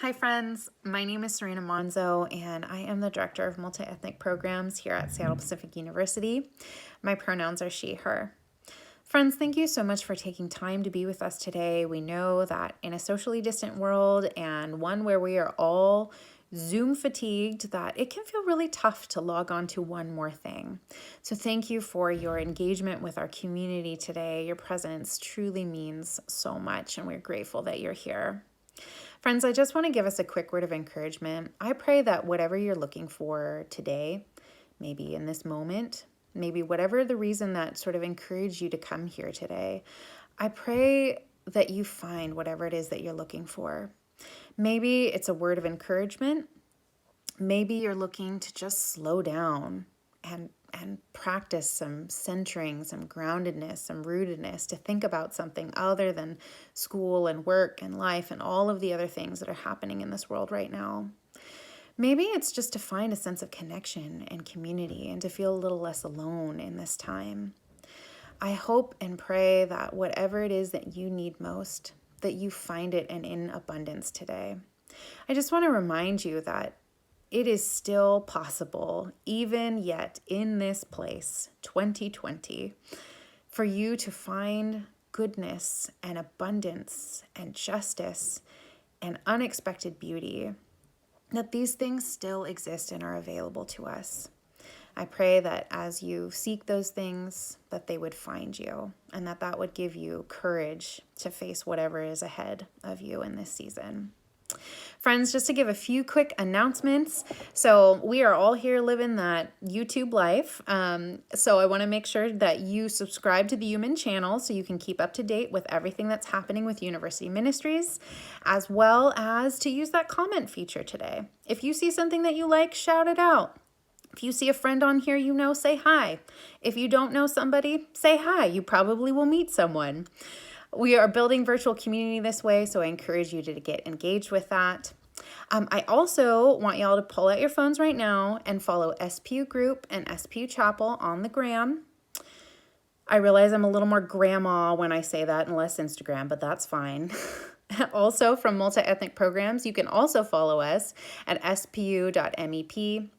Hi friends, my name is Serena Manzo and I am the Director of Multi-Ethnic Programs here at Seattle Pacific University. My pronouns are she, her. Friends, thank you so much for taking time to be with us today. We know that in a socially distant world and one where we are all Zoom fatigued, that it can feel really tough to log on to one more thing. So thank you for your engagement with our community today. Your presence truly means so much and we're grateful that you're here. Friends, I just want to give us a quick word of encouragement. I pray that whatever you're looking for today, maybe in this moment, maybe whatever the reason that sort of encouraged you to come here today, I pray that you find whatever it is that you're looking for. Maybe it's a word of encouragement. Maybe you're looking to just slow down and practice some centering, some groundedness, some rootedness, to think about something other than school and work and life and all of the other things that are happening in this world right now. Maybe it's just to find a sense of connection and community and to feel a little less alone in this time. I hope and pray that whatever it is that you need most, that you find it and in abundance today. I just want to remind you that it is still possible, even yet in this place, 2020, for you to find goodness and abundance and justice and unexpected beauty, that these things still exist and are available to us. I pray that as you seek those things, that they would find you and that would give you courage to face whatever is ahead of you in this season. Friends, just to give a few quick announcements. So we are all here living that YouTube life. So I want to make sure that you subscribe to the UMin channel so you can keep up to date with everything that's happening with University Ministries, as well as to use that comment feature today. If you see something that you like, shout it out. If you see a friend on here you know, say hi. If you don't know somebody, say hi. You probably will meet someone. We are building virtual community this way, so I encourage you to get engaged with that. I also want y'all to pull out your phones right now and follow SPU Group and SPU Chapel on the gram. I realize I'm a little more grandma when I say that and less Instagram, but that's fine. Also, from Multi-Ethnic Programs, you can also follow us at spu.mep.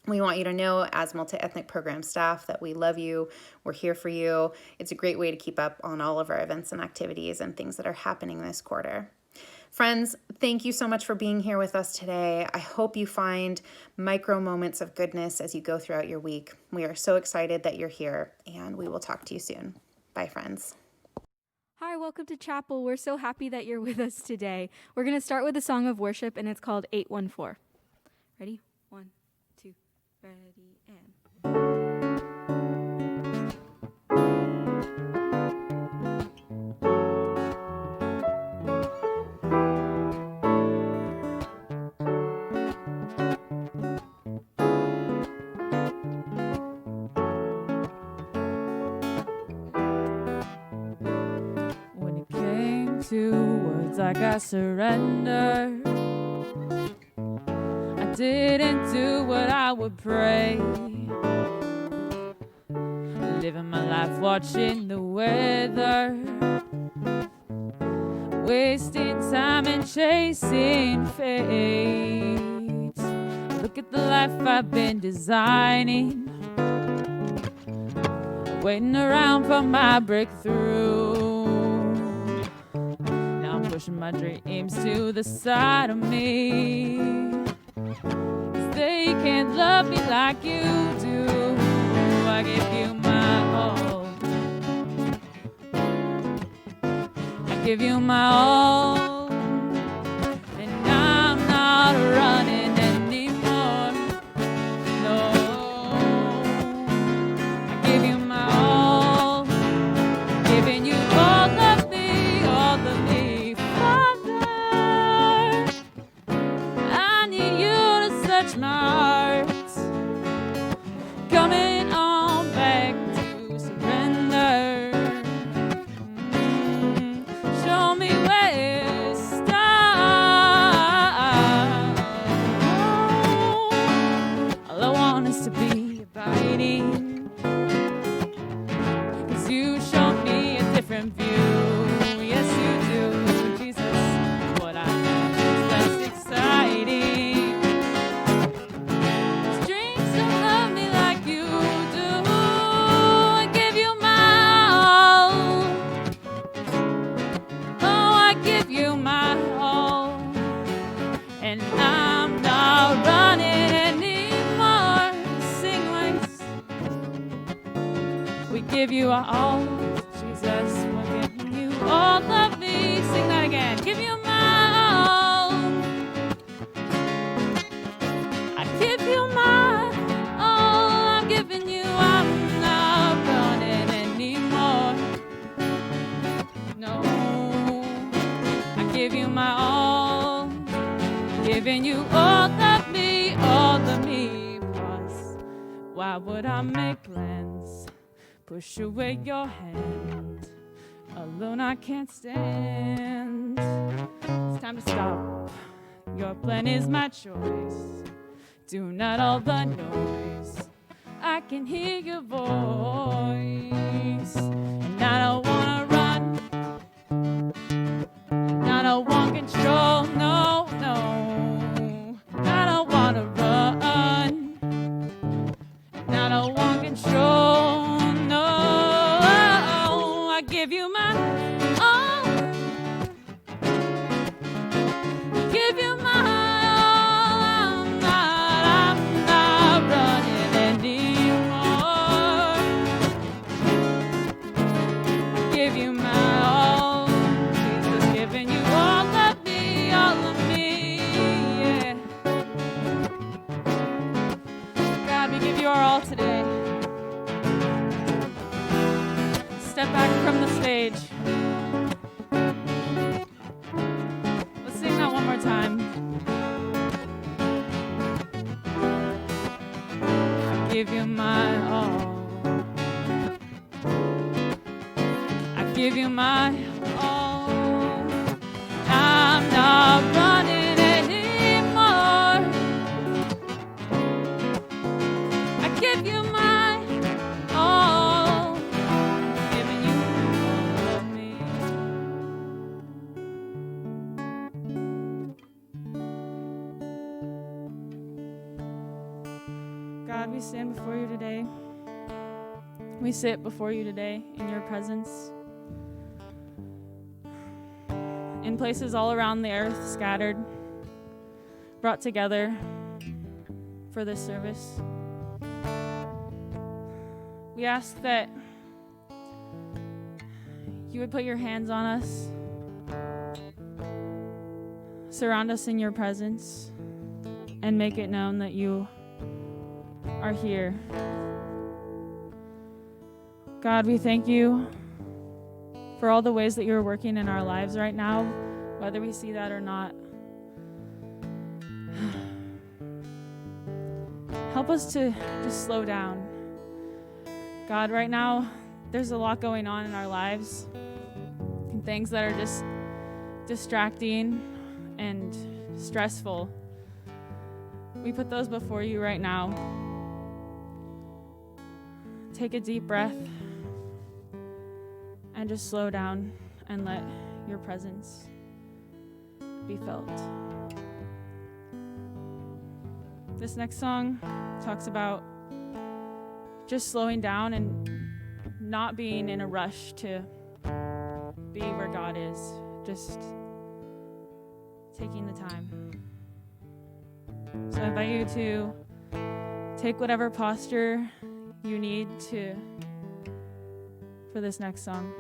We want you to know, as multi-ethnic program staff, that we love you. We're here for you. It's a great way to keep up on all of our events and activities and things that are happening this quarter. Friends, thank you so much for being here with us today. I hope you find micro moments of goodness as you go throughout your week. We are so excited that you're here, and we will talk to you soon. Bye, friends. Hi, welcome to Chapel. We're so happy that you're with us today. We're going to start with a song of worship, and it's called 814. Ready? 1, 2, ready, and... When it came to words like I surrender, I didn't do what I would pray. Living my life watching the weather, wasting time and chasing fate. Look at the life I've been designing, waiting around for my breakthrough. Now I'm pushing my dreams to the side of me, 'cause they can't love me like you do. I give you my all, I give you my all, and I'm not running anymore. No, I give you my all, giving you all of me, Father. I need you to touch my heart, coming on back to surrender. Show me where to start. All I want is to be abiding, 'cause you showed me a different view. Yes, you do, Jesus. What I have is less exciting. give you all, Jesus, we're giving you all of me. Sing that again. Give you my all. I give you my all. I'm giving you, I'm not running anymore. No, I give you my all. Giving you all of me, all of me. Plus, why would I make plans? Push away your hand. Alone I can't stand. It's time to stop. Your plan is my choice. Do not all the noise. I can hear your voice. And I don't wanna run. And I don't want control. No, no. I don't wanna run. And I don't want control. No. I give you my all. Give you my all. I'm not running anymore. Give you my all. Jesus, giving you all of me, all of me. Yeah. God, we give you our all today. Step back from the stage. Let's sing that one more time. I give you my all. I give you my all. I'm not running anymore. I give you my all. Giving you all of me. God, we stand before you today. We sit before you today in your presence. In places all around the earth, scattered, brought together for this service. We ask that you would put your hands on us, surround us in your presence, and make it known that you are here. God, we thank you for all the ways that you're working in our lives right now, whether we see that or not. Help us to just slow down. God, right now, there's a lot going on in our lives, and things that are just distracting and stressful. We put those before you right now. Take a deep breath and just slow down and let your presence be felt. This next song talks about just slowing down and not being in a rush to be where God is, just taking the time. So I invite you to take whatever posture you need for this next song.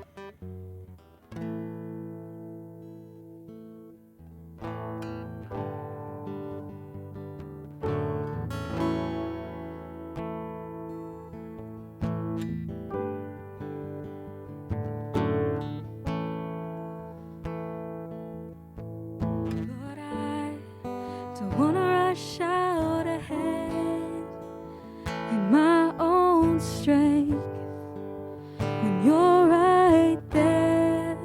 Lord, I don't want to rush out ahead in my own strength when you're right there.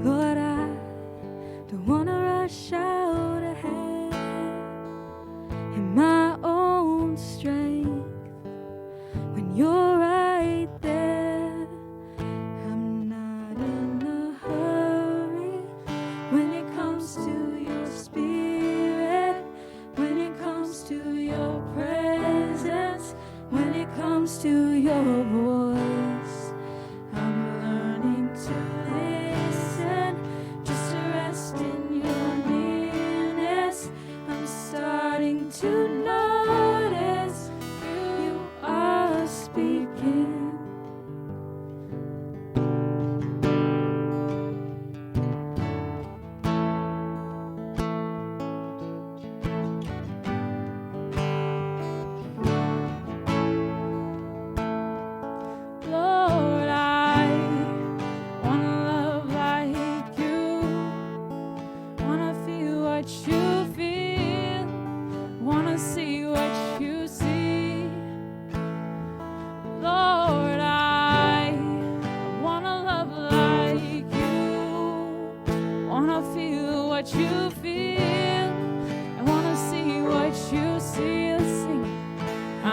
Lord, I don't want to rush out ahead in my own strength when you're right there. I'm not in a hurry when it comes to your spirit, when it comes to your presence, when it comes to your voice. I'm learning to listen, just to rest in your nearness. I'm starting to notice you are speaking.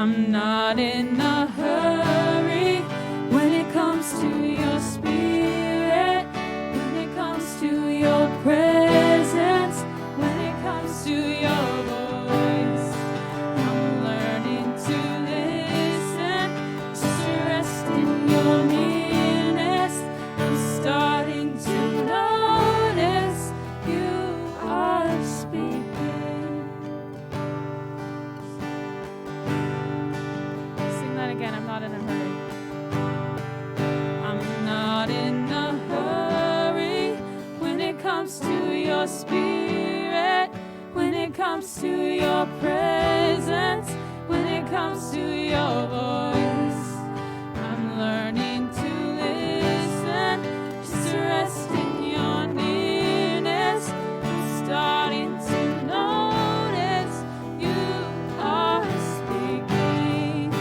I'm not in a hurry when it comes to your spirit, when it comes to your presence, when it comes to your voice. I'm learning to listen, just to rest in your nearness. I'm starting to notice you are speaking. Sing that again. I'm not in a hurry. I'm not in a hurry when it comes to your spirit, when it comes to your presence, when it comes to your voice. I'm learning to listen, just to rest in your nearness. I'm starting to notice you are speaking.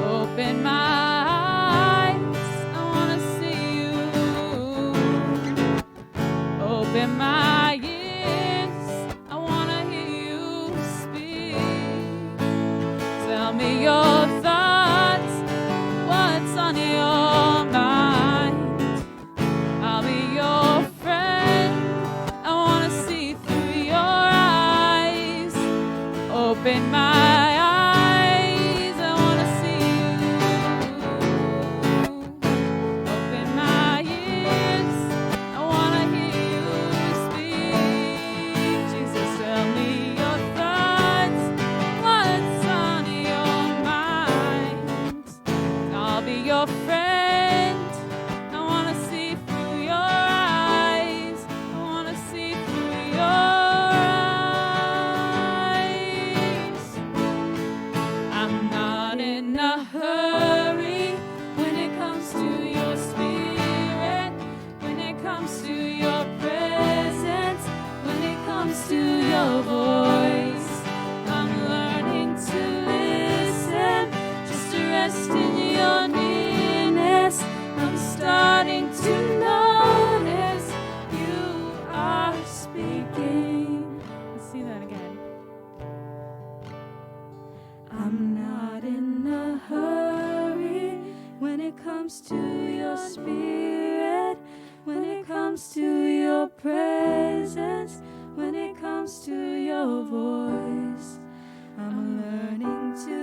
Open my eyes, I want to see you. Open my ears, I want to hear you speak. Tell me your thoughts, what's on your mind. I'll be your friend, I want to see through your eyes. Open my eyes, I want to see you. Open my ears, I want to hear you speak. Jesus, tell me your thoughts, what's on your mind. I'll be your friend, I want to see through your eyes. I want to see through your eyes. I'm not in a hurry when it comes to your spirit, when it comes to your presence, when it comes to your voice. I'm learning to listen, just to rest in your nearness. I'm starting to notice you are speaking. Let's see that again. I'm not in a hurry when it comes to your spirit, when it comes to your presence, when it comes to your voice. I'm learning to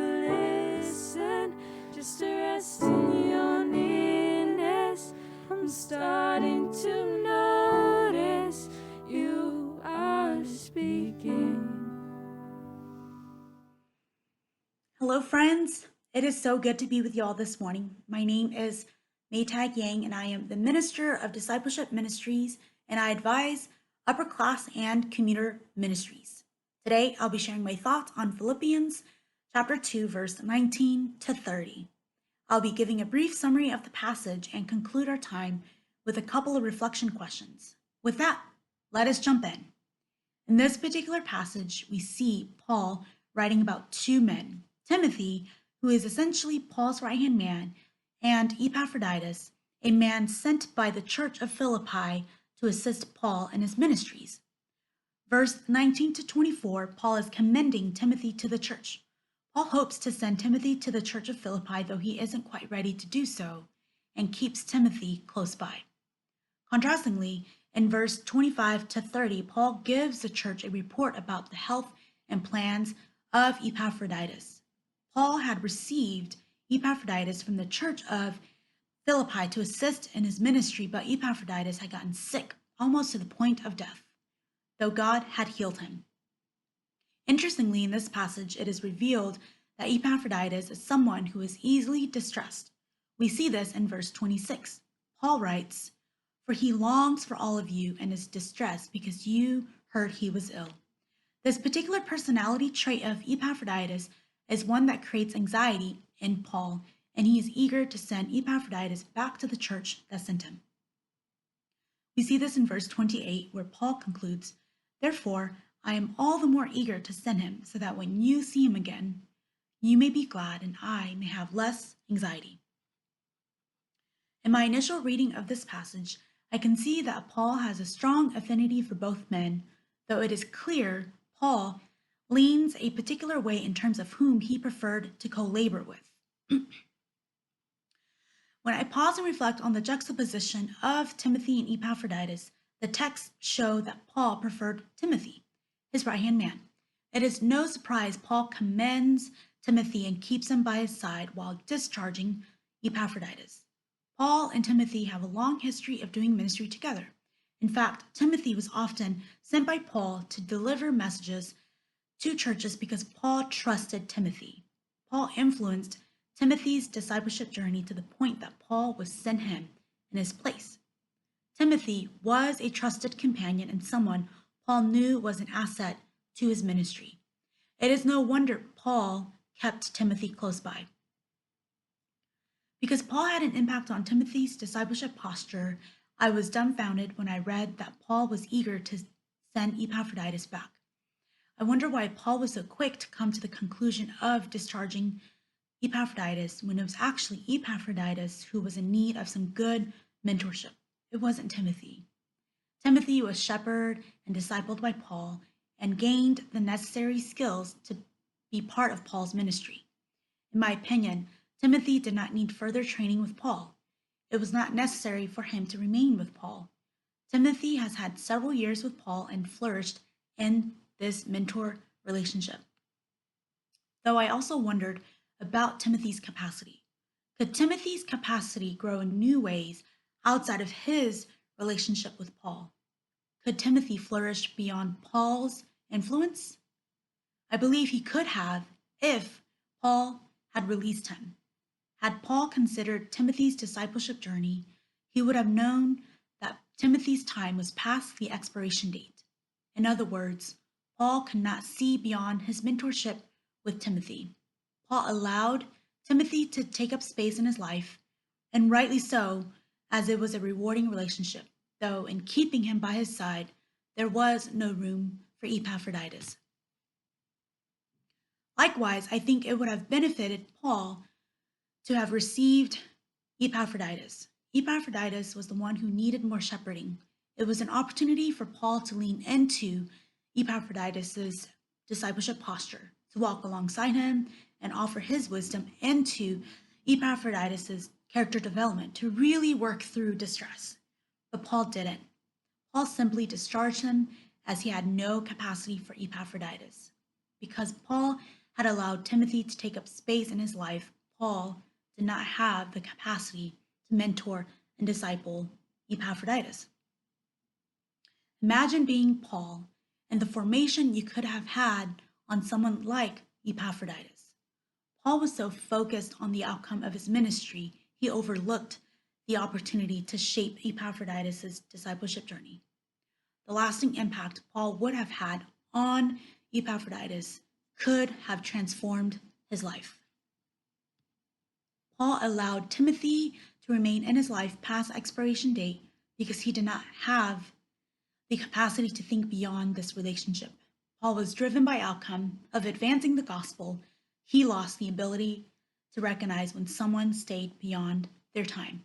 listen, just to rest in your nearness. I'm starting to notice you are speaking. Hello, friends. It is so good to be with you all this morning. My name is Maytag Yang, and I am the Minister of Discipleship Ministries, and I advise upper class and commuter ministries. Today, I'll be sharing my thoughts on Philippians chapter 2, verse 19 to 30. I'll be giving a brief summary of the passage and conclude our time with a couple of reflection questions. With that, let us jump in. In this particular passage, we see Paul writing about two men, Timothy, who is essentially Paul's right-hand man, and Epaphroditus, a man sent by the church of Philippi to assist Paul in his ministries. Verse 19 to 24, Paul is commending Timothy to the church. Paul hopes to send Timothy to the church of Philippi, though he isn't quite ready to do so, and keeps Timothy close by. Contrastingly, in verse 25 to 30, Paul gives the church a report about the health and plans of Epaphroditus. Paul had received Epaphroditus from the church of Philippi to assist in his ministry, but Epaphroditus had gotten sick, almost to the point of death, though God had healed him. Interestingly, in this passage, it is revealed that Epaphroditus is someone who is easily distressed. We see this in verse 26. Paul writes, "For he longs for all of you and is distressed because you heard he was ill." This particular personality trait of Epaphroditus is one that creates anxiety in Paul, and he is eager to send Epaphroditus back to the church that sent him. We see this in verse 28, where Paul concludes, "Therefore, I am all the more eager to send him, so that when you see him again, you may be glad and I may have less anxiety." In my initial reading of this passage, I can see that Paul has a strong affinity for both men, though it is clear Paul leans a particular way in terms of whom he preferred to co-labor with. When I pause and reflect on the juxtaposition of Timothy and Epaphroditus, the texts show that Paul preferred Timothy, his right-hand man. It is no surprise Paul commends Timothy and keeps him by his side while discharging Epaphroditus. Paul and Timothy have a long history of doing ministry together. In fact, Timothy was often sent by Paul to deliver messages to churches because Paul trusted Timothy. Paul influenced Timothy's discipleship journey to the point that Paul would send him in his place. Timothy was a trusted companion and someone Paul knew was an asset to his ministry. It is no wonder Paul kept Timothy close by. Because Paul had an impact on Timothy's discipleship posture, I was dumbfounded when I read that Paul was eager to send Epaphroditus back. I wonder why Paul was so quick to come to the conclusion of discharging Epaphroditus when it was actually Epaphroditus who was in need of some good mentorship. It wasn't Timothy. Timothy was shepherded and discipled by Paul and gained the necessary skills to be part of Paul's ministry. In my opinion, Timothy did not need further training with Paul. It was not necessary for him to remain with Paul. Timothy has had several years with Paul and flourished in this mentor relationship. Though I also wondered about Timothy's capacity. Could Timothy's capacity grow in new ways outside of his relationship with Paul? Could Timothy flourish beyond Paul's influence? I believe he could have if Paul had released him. Had Paul considered Timothy's discipleship journey, he would have known that Timothy's time was past the expiration date. In other words, Paul could not see beyond his mentorship with Timothy. Paul allowed Timothy to take up space in his life, and rightly so, as it was a rewarding relationship, though in keeping him by his side, there was no room for Epaphroditus. Likewise, I think it would have benefited Paul to have received Epaphroditus. Epaphroditus was the one who needed more shepherding. It was an opportunity for Paul to lean into Epaphroditus's discipleship posture, to walk alongside him and offer his wisdom into Epaphroditus's character development, to really work through distress. But Paul didn't. Paul simply discharged him as he had no capacity for Epaphroditus. Because Paul had allowed Timothy to take up space in his life, Paul did not have the capacity to mentor and disciple Epaphroditus. Imagine being Paul and the formation you could have had on someone like Epaphroditus. Paul was so focused on the outcome of his ministry, he overlooked the opportunity to shape Epaphroditus' discipleship journey. The lasting impact Paul would have had on Epaphroditus could have transformed his life. Paul allowed Timothy to remain in his life past expiration date because he did not have the capacity to think beyond this relationship. Paul was driven by outcome of advancing the gospel. He lost the ability to recognize when someone stayed beyond their time.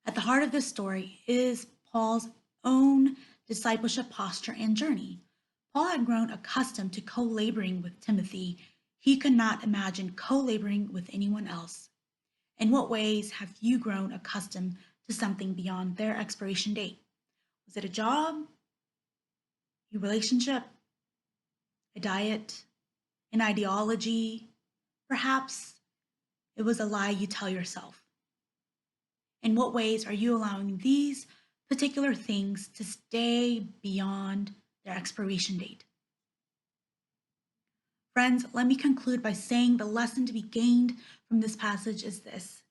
At the heart of this story is Paul's own discipleship posture and journey. Paul had grown accustomed to co-laboring with Timothy. He could not imagine co-laboring with anyone else. In what ways have you grown accustomed to something beyond their expiration date? Was it a job, a relationship, a diet, an ideology? Perhaps it was a lie you tell yourself. In what ways are you allowing these particular things to stay beyond their expiration date? Friends, let me conclude by saying the lesson to be gained from this passage is this.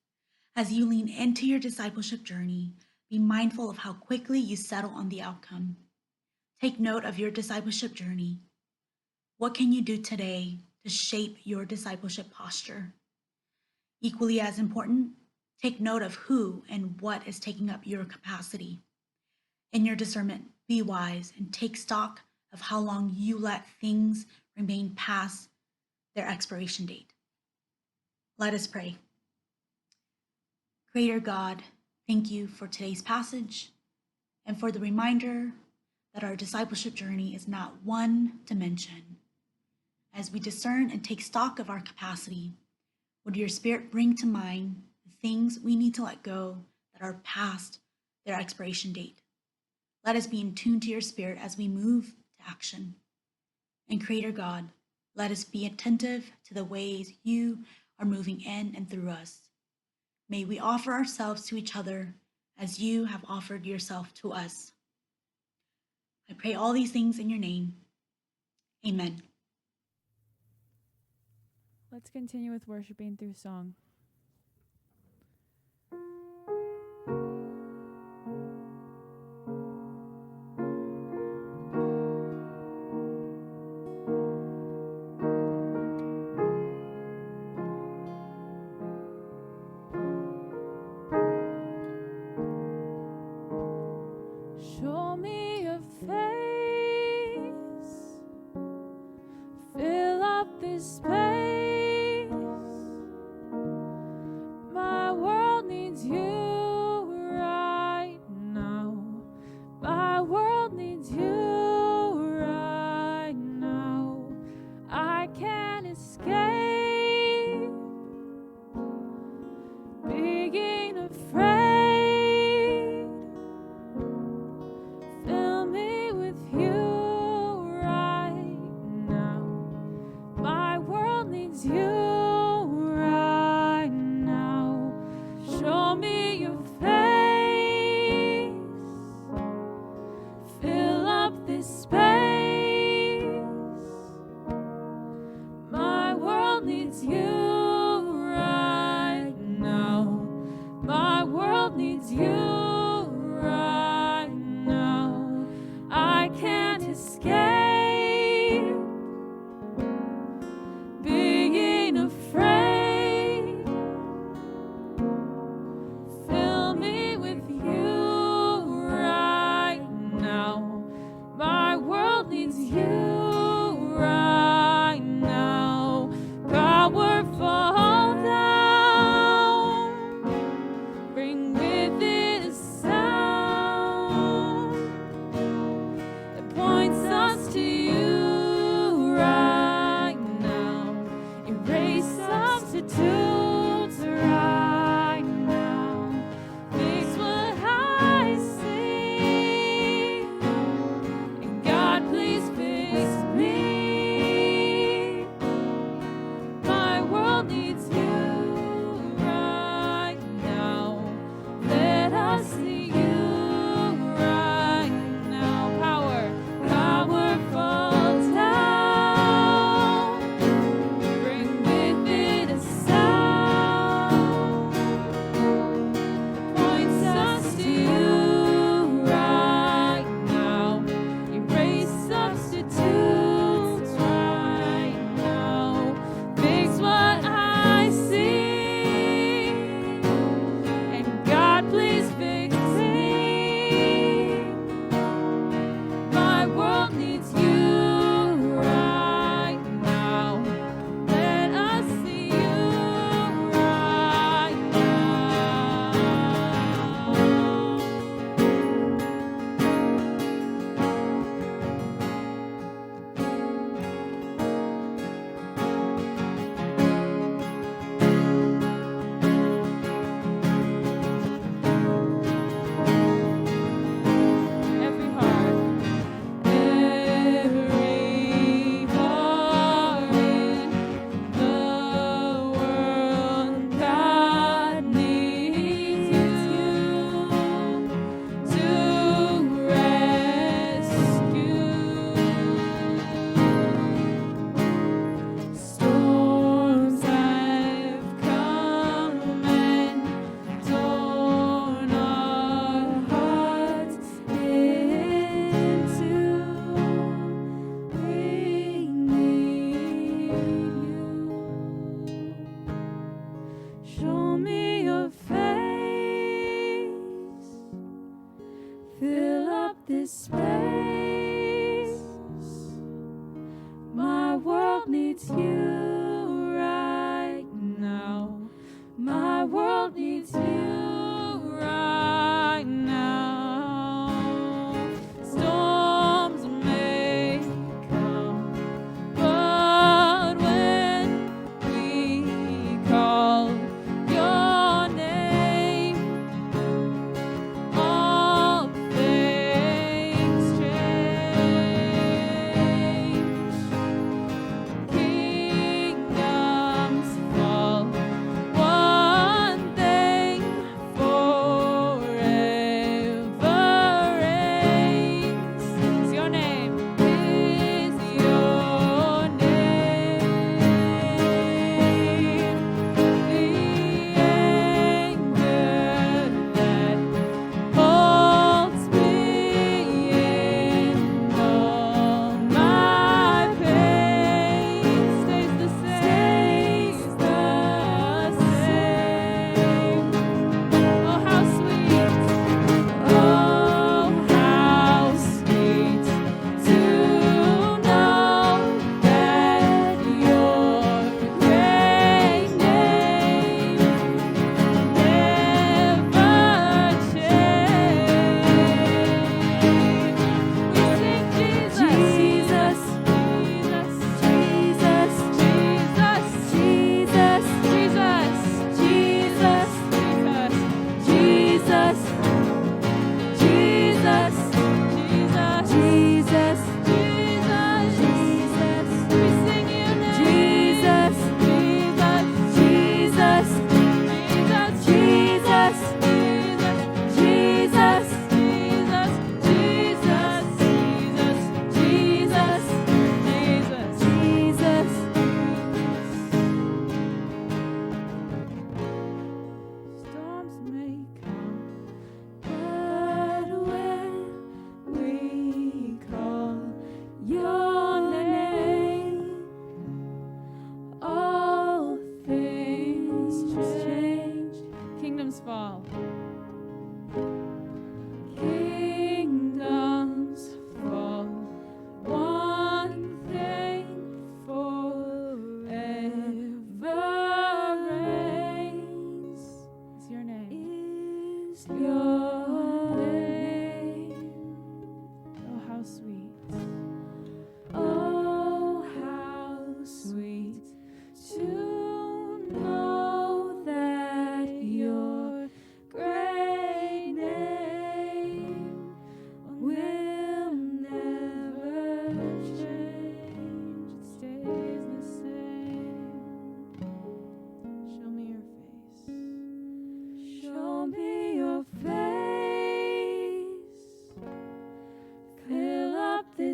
As you lean into your discipleship journey, be mindful of how quickly you settle on the outcome. Take note of your discipleship journey. What can you do today to shape your discipleship posture? Equally as important, take note of who and what is taking up your capacity. In your discernment, be wise and take stock of how long you let things remain past their expiration date. Let us pray. Creator God, thank you for today's passage and for the reminder that our discipleship journey is not one dimension. as we discern and take stock of our capacity, would your Spirit bring to mind the things we need to let go that are past their expiration date? Let us be in tune to your Spirit as we move to action. And Creator God, let us be attentive to the ways you are moving in and through us. May we offer ourselves to each other as you have offered yourself to us. I pray all these things in your name. Amen. Let's continue with worshiping through song. Show me your face, fill up this space. My world needs you right now. My world needs you right now. I can't escape being afraid. Fill me with you right now. My world needs you right now. Show me your face. Fill up this space. My world needs you right now. My world needs you right now. I can't escape being afraid. Fill me with you right now. My world needs you right now. Power fall down. Bring with it a sound that points us to you right now. Erase substitutes right now. Fix what I see. And God, please fix me. My world needs you right now. Let us see you right now. Power falls down. Bring with it a sound. Points us to you right now. Erase substitutes right now. Fix what I see. And God, please fix me. My world needs you right now. Let us see you right now. Every heart in the world, God needs you to rescue. Storms have come and torn our hearts into. We need you. Show me your face. Fill up this space. My world needs you right now. My world needs you right now. Storms may come, but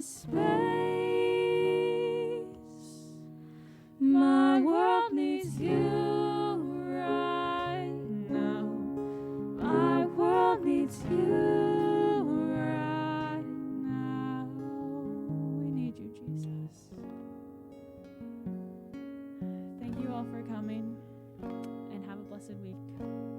this space. My world needs you right now. My world needs you right now. We need you, Jesus. Thank you all for coming, and have a blessed week.